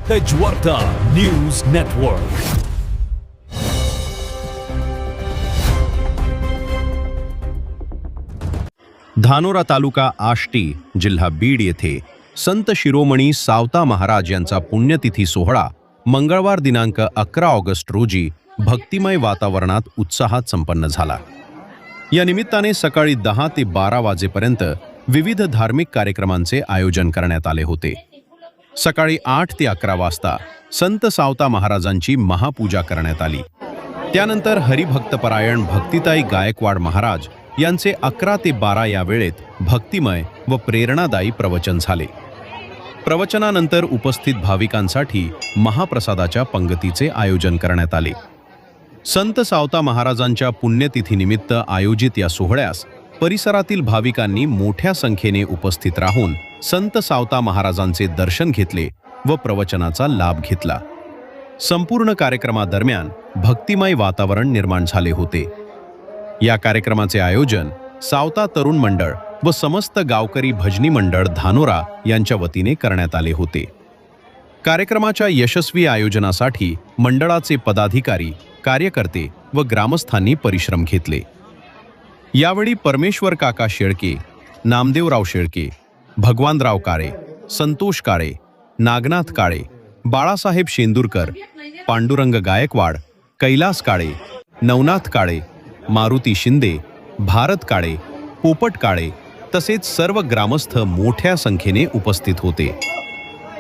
Tejvarta news network. Dhanora taluka Ashti जिल्हा बीड येथे संत शिरोमणी सावता महाराज यांचा पुण्यतिथी सोहळा मंगळवार दिनांक 11 ऑगस्ट रोजी भक्तिमय वातावरणात उत्साहात संपन्न झाला। या निमित्ताने सकाळी 10 ते 12 वाजेपर्यंत विविध धार्मिक कार्यक्रमांचे आयोजन करण्यात आले होते। सकाळी 8 ते 11 वाजता संत सावता महाराजांची महापूजा करण्यात आली। त्यानंतर हरिभक्तपरायण भक्तिताई गायकवाड महाराज यांचे 11 ते 12 या वेळेत भक्तिमय व प्रेरणादायी प्रवचन झाले। प्रवचनानंतर उपस्थित भाविकांसाठी महाप्रसादाच्या पंगतीचे आयोजन करण्यात आले। संत सावता महाराजांच्या पुण्यतिथीनिमित्त आयोजित या सोहळ्यास परिसरातील भाविकांनी मोठ्या संख्येने उपस्थित राहून संत सावता महाराजांचे दर्शन घेतले व प्रवचनाचा लाभ घेतला। संपूर्ण कार्यक्रमादरम्यान भक्तिमय वातावरण निर्माण झाले होते। या कार्यक्रमाचे आयोजन सावता तरुण मंडळ व समस्त गावकरी भजनी मंडळ धानोरा यांच्या वतीने करण्यात आले होते। कार्यक्रमाच्या यशस्वी आयोजनासाठी मंडळाचे पदाधिकारी, कार्यकर्ते व ग्रामस्थांनी परिश्रम घेतले। यावेळी परमेश्वर काका शेळके, नामदेवराव शेळके, भगवानराव काळे, संतोष काळे, नागनाथ काळे, बाळासाहेब शेंदुरकर, पांडुरंग गायकवाड, कैलास काळे, नवनाथ काळे, मारुती शिंदे, भारत काळे, पोपट काळे तसेच सर्व ग्रामस्थ मोठ्या संख्येने उपस्थित होते।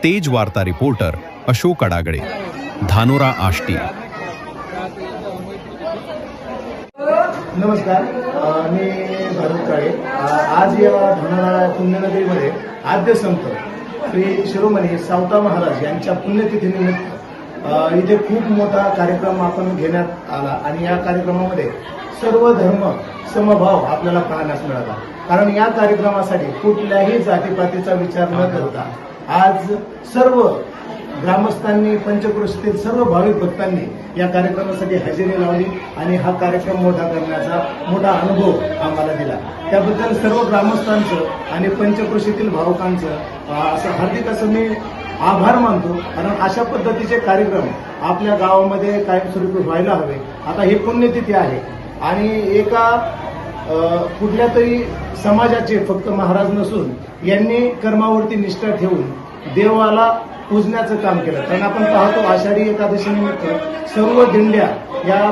तेज वार्ता रिपोर्टर अशोक अडागळे, धानोरा आष्टी। नमस्कार, मी भारत काळे। आज या धानोरा पुण्यनगरीमध्ये आद्य संत श्री शिरोमणी सावता महाराज यांच्या पुण्यतिथीनिमित्त इथे खूप मोठा कार्यक्रम आपण घेण्यात आला आणि या कार्यक्रमामध्ये सर्व धर्म समभाव आपल्याला पाहण्यास मिळाला। कारण या कार्यक्रमासाठी कुठल्याही जातीपातीचा विचार न करता आज सर्व ग्रामस्थांनी, पंचक्रोशीतील सर्व भाविक भक्तांनी या कार्यक्रमासाठी हजेरी लावली आणि हा कार्यक्रम मोठा करण्याचा मोठा अनुभव आम्हाला दिला। त्याबद्दल सर्व ग्रामस्थांचं आणि पंचक्रोशीतील भाविकांचं असं हार्दिक असं मी आभार मानतो। कारण अशा पद्धतीचे कार्यक्रम आपल्या गावामध्ये कायमस्वरूपी व्हायला हवे। आता ही पुण्यतिथी आहे आणि एका कुठल्या तरी समाजाचे फक्त महाराज नसून यांनी कर्मावरती निष्ठा ठेवून देवाला पूजण्याचं काम केलं। कारण आपण पाहतो आषाढी एकादशीनिमित्त सर्व दिंड्या या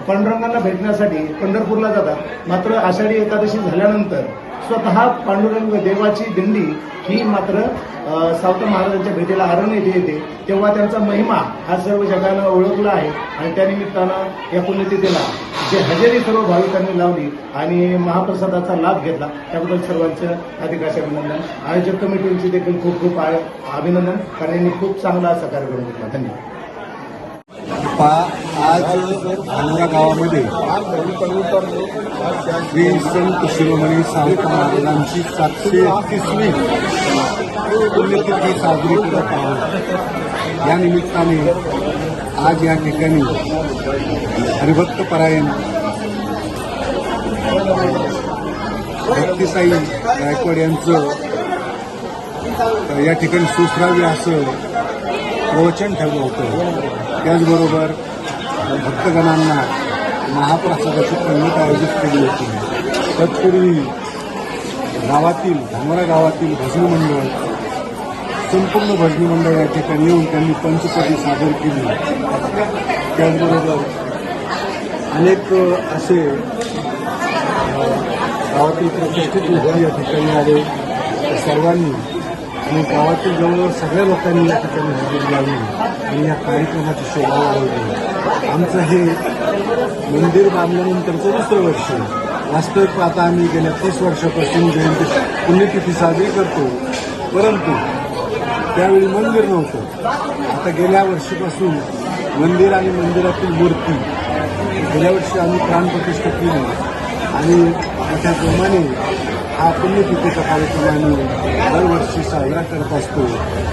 पांडुरंगांना भेटण्यासाठी पंढरपूरला जातात। मात्र आषाढी एकादशी झाल्यानंतर स्वतः पांडुरंग देवाची दिंडी ही मात्र सावता महाराजांच्या भेटीला आरण येते। तेव्हा त्यांचा महिमा हा सर्व जगानं ओळखला आहे आणि त्यानिमित्तानं या पुण्यतिथीला जे हजेरी सर्व भाविकांनी लावली आणि महाप्रसादाचा लाभ घेतला त्याबद्दल सर्वांचं अधिक अभिनंदन। आयोजक कमिटीचे देखील खूप खूप अभिनंदन, कारण यांनी खूप चांगला असा कार्यक्रम घेतला। धन्यवाद। आज धानोरा गावामध्ये श्री संत शिरोमणी सावता महाराजांची 730वी पुण्यतिथी साजरी करत आहोत। या निमित्ताने आज या ठिकाणी हरिभक्तपरायण भक्तिसाई गायकवाड यांचं या ठिकाणी सुश्राव्य असं प्रवचन ठेवलं होतं। त्याचबरोबर भक्तगणांना महाप्रसादाची पंगत आयोजित केली होती। तत्पूर्वी गावातील धानोरा गावातील भजनी मंडळ, संपूर्ण भजनी मंडळ या ठिकाणी येऊन त्यांनी पंचपदी सादर केली। त्याचबरोबर अनेक असे गावातील प्रतिष्ठित व्यक्ती या ठिकाणी आले। सर्वांनी आणि गावातील जवळजवळ सगळ्या लोकांनी या ठिकाणी हजेरी लावली आणि या कार्यक्रमाची शोभा वाढवली। आमचं हे मंदिर बांधल्यानंतरचं 2रं वर्ष। वास्तविक पाहता आम्ही गेल्या 30 वर्षापासून जयंती पुण्यतिथी साजरी करतो, परंतु त्यावेळी मंदिर नव्हतं। आता गेल्या वर्षीपासून मंदिर आणि मंदिरातील मूर्ती गेल्या वर्षी आम्ही प्राणप्रतिष्ठा केली आणि त्याप्रमाणे हा पुण्यतिथीचा कार्यक्रम आम्ही दरवर्षी साजरा करत असतो।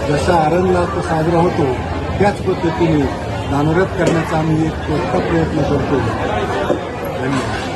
जसा आरणला तो साजरा होतो त्याच पद्धतीने धानोऱ्यात करण्याचा आम्ही एक प्रयत्न करतो। धन्यवाद।